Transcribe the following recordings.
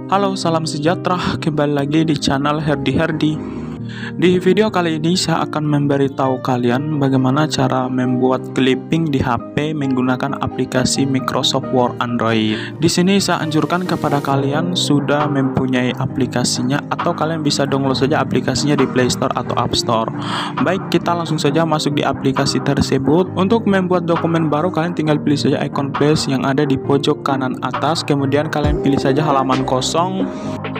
Halo, salam sejahtera. Kembali lagi di channel Herdi Herdi. Di video kali ini saya akan memberitahu kalian bagaimana cara membuat clipping di HP menggunakan aplikasi Microsoft Word Android. Di sini saya anjurkan kepada kalian sudah mempunyai aplikasinya atau kalian bisa download saja aplikasinya di Play Store atau App Store. Baik, kita langsung saja masuk di aplikasi tersebut. Untuk membuat dokumen baru, kalian tinggal pilih saja icon plus yang ada di pojok kanan atas, kemudian kalian pilih saja halaman kosong.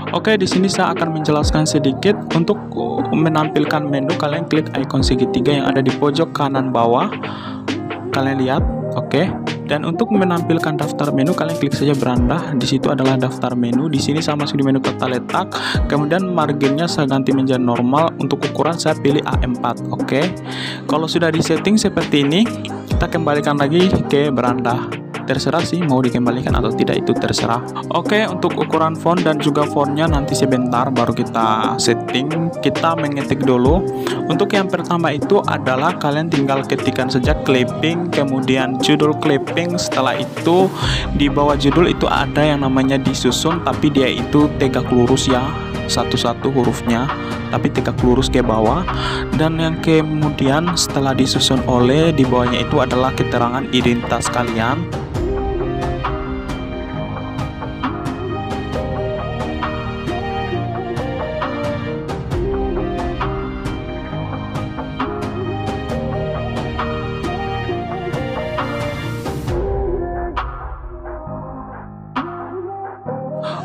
Oke, di sini saya akan menjelaskan sedikit. Untuk menampilkan menu, kalian klik icon segitiga yang ada di pojok kanan bawah. Kalian lihat, oke. Dan untuk menampilkan daftar menu, kalian klik saja beranda. Di situ adalah daftar menu. Di sini saya masuk di menu tata letak. Kemudian marginnya saya ganti menjadi normal. Untuk ukuran saya pilih A4, oke. Kalau sudah disetting seperti ini, kita kembalikan lagi ke beranda. Terserah sih mau dikembalikan atau tidak, itu terserah. Oke, untuk ukuran font dan juga fontnya nanti sebentar baru kita setting. Kita mengetik dulu. Untuk yang pertama itu adalah kalian tinggal ketikkan saja clipping, kemudian judul clipping. Setelah itu di bawah judul itu ada yang namanya disusun, tapi dia itu tegak lurus ya, satu-satu hurufnya, tapi tegak lurus ke bawah. Dan yang kemudian setelah disusun oleh, di bawahnya itu adalah keterangan identitas kalian.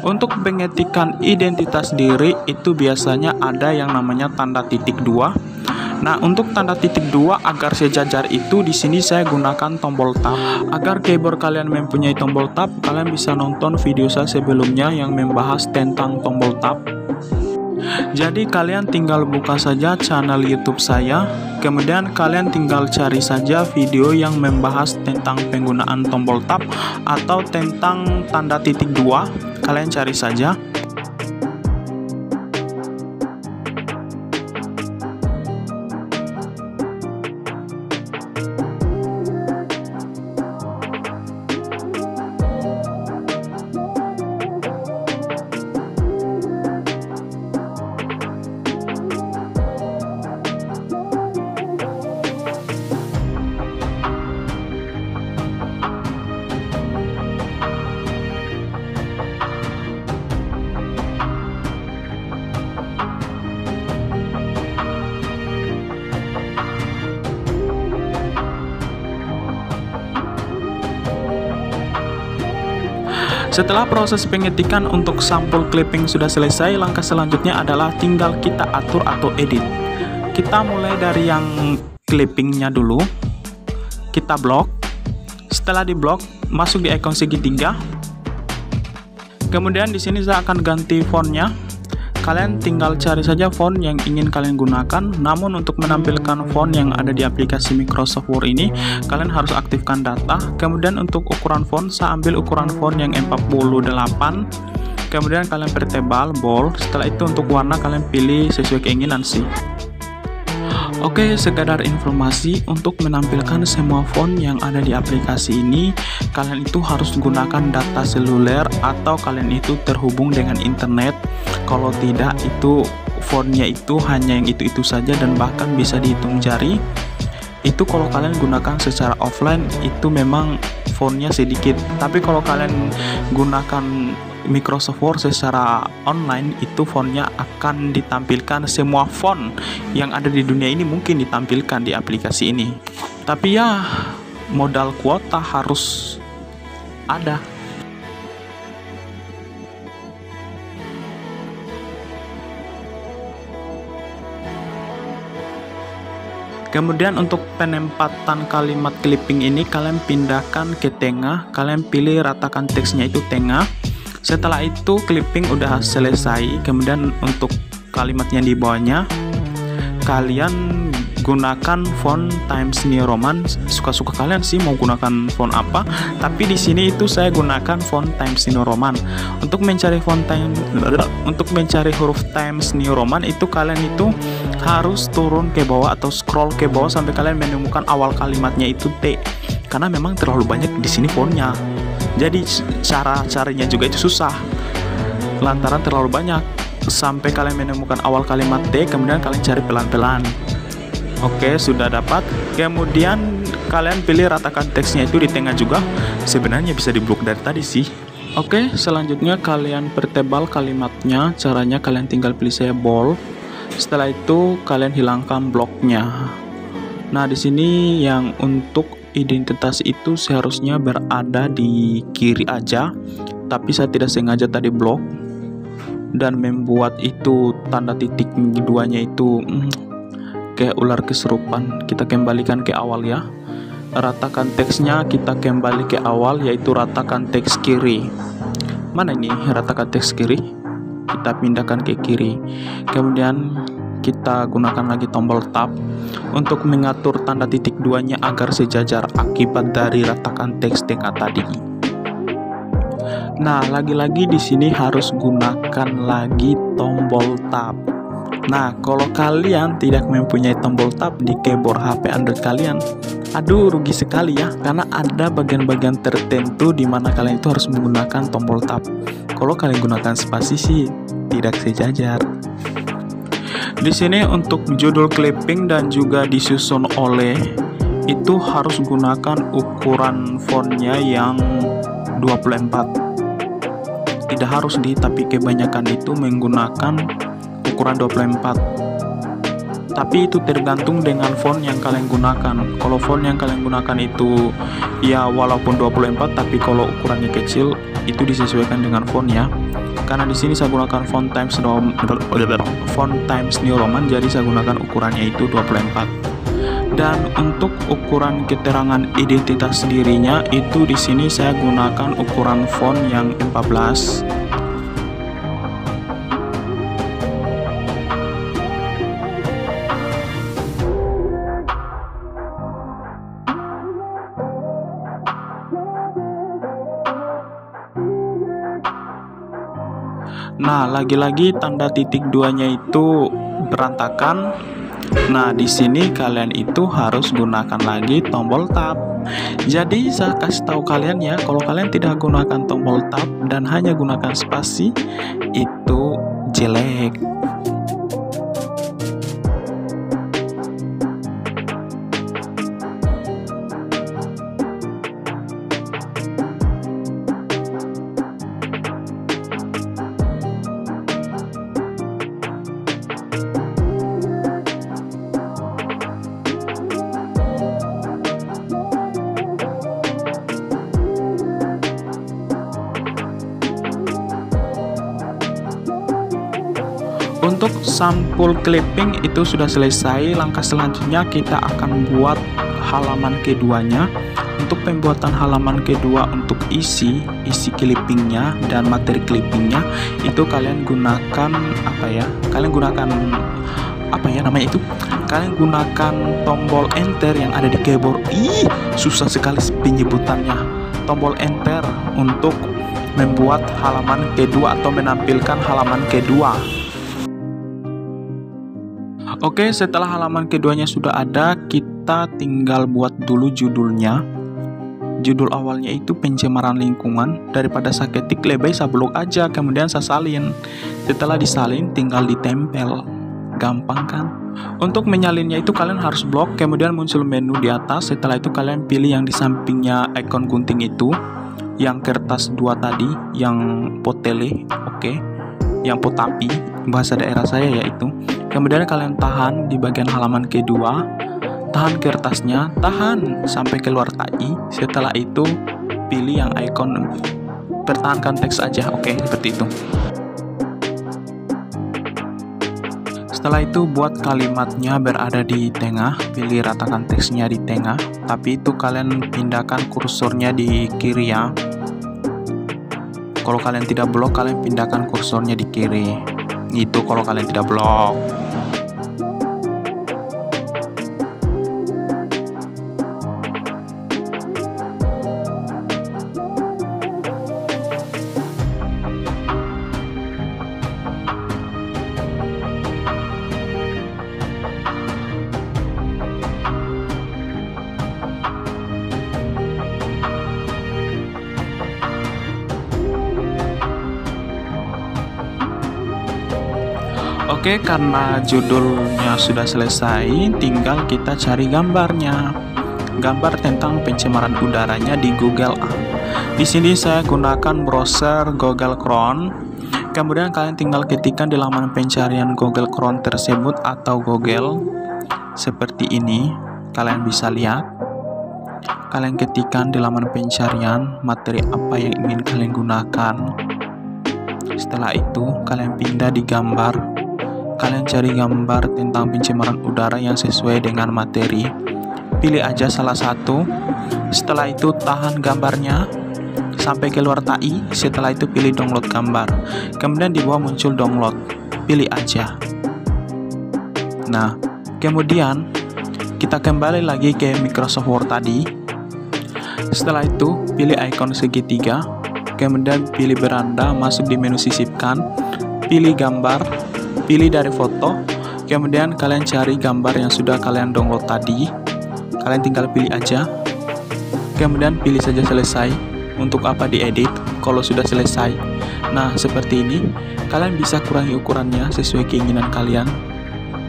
Untuk pengetikan identitas diri itu biasanya ada yang namanya tanda titik 2. Nah, untuk tanda titik 2 agar sejajar itu di sini saya gunakan tombol tab. Agar keyboard kalian mempunyai tombol tab, kalian bisa nonton video saya sebelumnya yang membahas tentang tombol tab. Jadi kalian tinggal buka saja channel YouTube saya, kemudian kalian tinggal cari saja video yang membahas tentang penggunaan tombol tab atau tentang tanda titik 2. Kalian cari saja. Setelah proses pengetikan untuk sampul clipping sudah selesai, langkah selanjutnya adalah tinggal kita atur atau edit. Kita mulai dari yang clippingnya dulu. Kita blok. Setelah di blok, masuk di icon segitiga. Kemudian di sini saya akan ganti fontnya. Kalian tinggal cari saja font yang ingin kalian gunakan. Namun untuk menampilkan font yang ada di aplikasi Microsoft Word ini, kalian harus aktifkan data. Kemudian untuk ukuran font, saya ambil ukuran font yang 48. Kemudian kalian pertebal, bold. Setelah itu untuk warna kalian pilih sesuai keinginan sih. Oke, sekadar informasi, untuk menampilkan semua font yang ada di aplikasi ini, kalian itu harus gunakan data seluler atau kalian itu terhubung dengan internet. Kalau tidak, itu fontnya itu hanya yang itu-itu saja dan bahkan bisa dihitung jari. Itu kalau kalian gunakan secara offline, itu memang fontnya sedikit. Tapi kalau kalian gunakan Microsoft Word secara online, itu fontnya akan ditampilkan. Semua font yang ada di dunia ini mungkin ditampilkan di aplikasi ini. Tapi ya, modal kuota harus ada. Kemudian untuk penempatan kalimat clipping ini, kalian pindahkan ke tengah. Kalian pilih ratakan teksnya itu tengah. Setelah itu clipping udah selesai. Kemudian untuk kalimatnya di bawahnya, kalian gunakan font Times New Roman. Suka-suka kalian sih mau gunakan font apa. Tapi di sini itu saya gunakan font Times New Roman. Untuk mencari huruf Times New Roman itu kalian itu harus turun ke bawah atau scroll ke bawah sampai kalian menemukan awal kalimatnya itu T. Karena memang terlalu banyak di sini fontnya. Jadi cara-caranya juga itu susah. lantaran terlalu banyak. Sampai kalian menemukan awal kalimat T, kemudian kalian cari pelan-pelan. Oke, sudah dapat. Kemudian kalian pilih ratakan teksnya itu di tengah juga. Sebenarnya bisa diblok dari tadi sih. Oke, selanjutnya kalian pertebal kalimatnya. Caranya kalian tinggal pilih saya bold. Setelah itu kalian hilangkan bloknya. Nah, di sini yang untuk identitas itu seharusnya berada di kiri aja, tapi saya tidak sengaja tadi blok dan membuat itu tanda titik duanya itu kayak ular kesurupan. Kita kembalikan ke awal ya. Ratakan teksnya kita kembali ke awal, yaitu ratakan teks kiri. Mana ini ratakan teks kiri? Kita pindahkan ke kiri. Kemudian kita gunakan lagi tombol tab untuk mengatur tanda titik duanya agar sejajar akibat dari ratakan teks tengah tadi. Nah, lagi-lagi di sini harus gunakan lagi tombol tab. Nah, kalau kalian tidak mempunyai tombol tab di keyboard HP Android kalian, aduh rugi sekali ya, karena ada bagian-bagian tertentu di mana kalian itu harus menggunakan tombol tab. Kalau kalian gunakan spasi sih tidak sejajar. Di sini untuk judul clipping dan juga disusun oleh itu harus gunakan ukuran fontnya yang 24. Tidak harus tapi kebanyakan itu menggunakan ukuran 24. Tapi itu tergantung dengan font yang kalian gunakan. Kalau font yang kalian gunakan itu ya walaupun 24, tapi kalau ukurannya kecil itu disesuaikan dengan font ya. Karena di sini saya gunakan font Times New Roman, jadi saya gunakan ukurannya itu 24. Dan untuk ukuran keterangan identitas dirinya itu di sini saya gunakan ukuran font yang 14. Nah, lagi-lagi tanda titik duanya itu berantakan. Nah, di sini kalian itu harus gunakan lagi tombol tab. Jadi saya kasih tahu kalian ya, kalau kalian tidak gunakan tombol tab dan hanya gunakan spasi, itu jelek. Untuk sampul clipping itu sudah selesai. Langkah selanjutnya kita akan buat halaman keduanya. Untuk pembuatan halaman kedua untuk isi clippingnya dan materi clippingnya itu kalian gunakan Kalian gunakan tombol enter yang ada di keyboard. Susah sekali penyebutannya. Tombol enter untuk membuat halaman kedua atau menampilkan halaman kedua. Oke, setelah halaman keduanya sudah ada, kita tinggal buat dulu judulnya. Judul awalnya itu pencemaran lingkungan. Daripada saya ketik lebih saya blok aja, kemudian saya salin. Setelah disalin tinggal ditempel. Gampang kan? Untuk menyalinnya itu kalian harus blok, kemudian muncul menu di atas. Setelah itu kalian pilih yang di sampingnya ikon gunting itu, yang kertas 2 tadi, yang potele, oke. Yang potapi, bahasa daerah saya yaitu. Kemudian kalian tahan di bagian halaman kedua, tahan kertasnya, tahan sampai keluar KI. Setelah itu pilih yang ikon pertahankan teks aja, oke, seperti itu. Setelah itu buat kalimatnya berada di tengah, pilih ratakan teksnya di tengah, tapi itu kalian pindahkan kursornya di kiri ya. Kalau kalian tidak blok, kalian pindahkan kursornya di kiri. Itu kalau kalian tidak blok. Oke, karena judulnya sudah selesai, tinggal kita cari gambarnya. Gambar tentang pencemaran udaranya di Google. Di sini saya gunakan browser Google Chrome. Kemudian kalian tinggal ketikkan di laman pencarian Google Chrome tersebut atau Google seperti ini. Kalian bisa lihat. Kalian ketikkan di laman pencarian materi apa yang ingin kalian gunakan. Setelah itu, kalian pindah di gambar. Kalian cari gambar tentang pencemaran udara yang sesuai dengan materi. Pilih aja salah satu. Setelah itu tahan gambarnya sampai keluar tai. Setelah itu pilih download gambar. Kemudian di bawah muncul download. Pilih aja. Nah, kemudian kita kembali lagi ke Microsoft Word tadi. Setelah itu pilih icon segitiga. Kemudian pilih beranda, masuk di menu sisipkan. Pilih gambar. Pilih dari foto, kemudian kalian cari gambar yang sudah kalian download tadi. Kalian tinggal pilih aja, kemudian pilih saja selesai. Untuk apa diedit kalau sudah selesai? Nah, seperti ini. Kalian bisa kurangi ukurannya sesuai keinginan kalian.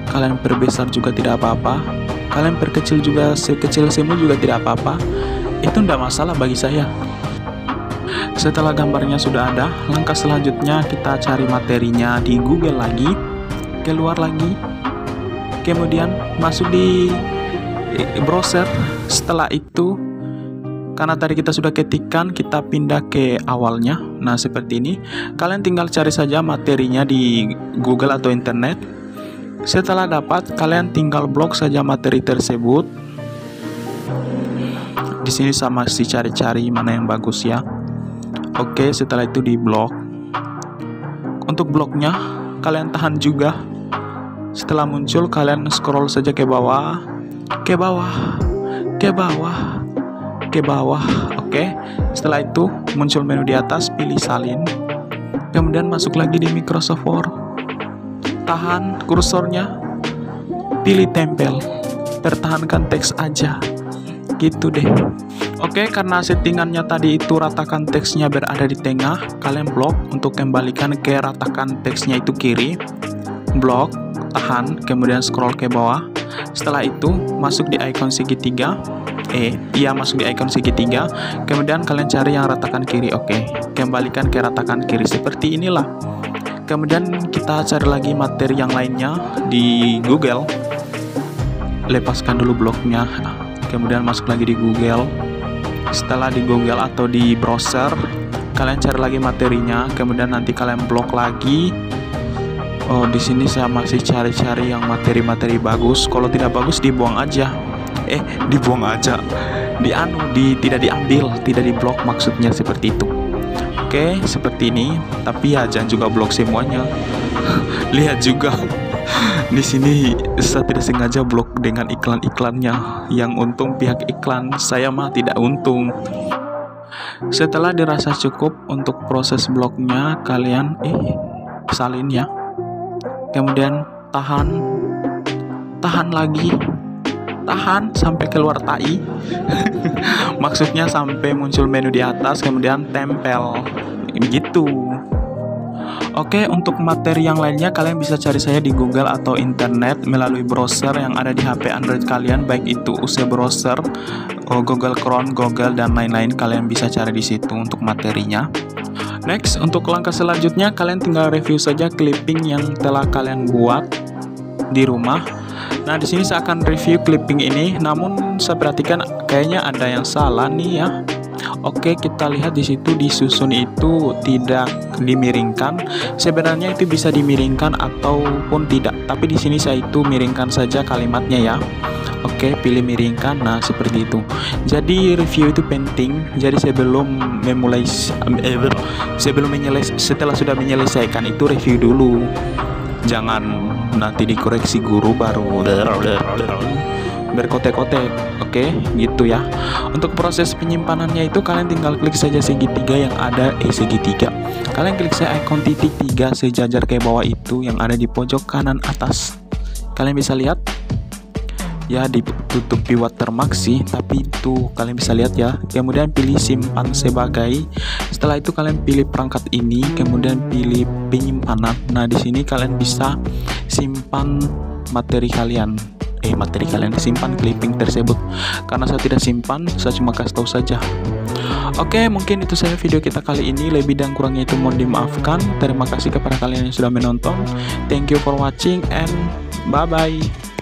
Kalian perbesar juga tidak apa-apa. Kalian perkecil juga, sekecil semua juga tidak apa-apa. Itu tidak masalah bagi saya. Setelah gambarnya sudah ada, langkah selanjutnya kita cari materinya di Google lagi, keluar lagi, kemudian masuk di browser. Setelah itu, karena tadi kita sudah ketikkan, kita pindah ke awalnya. Nah, seperti ini. Kalian tinggal cari saja materinya di Google atau internet. Setelah dapat, kalian tinggal blok saja materi tersebut. Di sini sama masih cari-cari mana yang bagus ya. Oke, setelah itu di blok. Untuk bloknya, kalian tahan juga. Setelah muncul, kalian scroll saja ke bawah, ke bawah, ke bawah, ke bawah. Oke, setelah itu muncul menu di atas, pilih salin. Kemudian masuk lagi di Microsoft Word. Tahan kursornya, pilih tempel. Pertahankan teks aja. Gitu deh. Oke, karena settingannya tadi itu ratakan teksnya berada di tengah, kalian blok untuk kembalikan ke ratakan teksnya itu kiri. Blok, tahan, kemudian scroll ke bawah. Setelah itu masuk di icon segitiga. Masuk di icon segitiga. Kemudian kalian cari yang ratakan kiri. Oke, kembalikan ke ratakan kiri seperti inilah. Kemudian kita cari lagi materi yang lainnya di Google. Lepaskan dulu bloknya. Kemudian masuk lagi di Google. Setelah di Google atau di browser, kalian cari lagi materinya. Kemudian nanti kalian blok lagi. Oh, di sini saya masih cari-cari yang materi-materi bagus. Kalau tidak bagus dibuang aja. Dibuang aja. Tidak diambil, tidak diblok, maksudnya seperti itu. Oke, seperti ini. Tapi ya jangan juga blok semuanya. Lihat juga. Di sini saya tidak sengaja blok dengan iklan-iklannya. Yang untung pihak iklan, saya mah tidak untung. Setelah dirasa cukup untuk proses bloknya, kalian salin ya. Kemudian tahan lagi, tahan sampai keluar tai. Maksudnya sampai muncul menu di atas, kemudian tempel gitu. Oke, untuk materi yang lainnya kalian bisa cari saya di Google atau internet melalui browser yang ada di HP Android kalian, baik itu UC browser, Google Chrome, Google dan lain-lain. Kalian bisa cari di situ untuk materinya. Next, untuk langkah selanjutnya kalian tinggal review saja clipping yang telah kalian buat di rumah. Nah, di sini saya akan review clipping ini, namun saya perhatikan kayaknya ada yang salah nih ya. Oke, kita lihat di situ disusun itu tidak dimiringkan. Sebenarnya itu bisa dimiringkan ataupun tidak, tapi di sini saya itu miringkan saja kalimatnya ya. Oke, pilih miringkan. Nah, seperti itu. Jadi review itu penting. Jadi setelah sudah menyelesaikan itu review dulu. Jangan nanti dikoreksi guru baru berkotek-kotek. Oke, gitu ya. Untuk proses penyimpanannya itu kalian tinggal klik saja segitiga yang ada segitiga. Kalian klik saja icon titik 3 sejajar ke bawah itu yang ada di pojok kanan atas. Kalian bisa lihat. ya ditutupi watermark sih, tapi itu kalian bisa lihat ya. Kemudian pilih simpan sebagai. Setelah itu kalian pilih perangkat ini, kemudian pilih penyimpanan. Nah di sini kalian bisa simpan materi kalian simpan clipping tersebut. Karena saya tidak simpan, saya cuma kasih tahu saja. Oke, mungkin itu saja video kita kali ini. Lebih dan kurangnya itu mohon dimaafkan. Terima kasih kepada kalian yang sudah menonton. Thank you for watching and bye bye.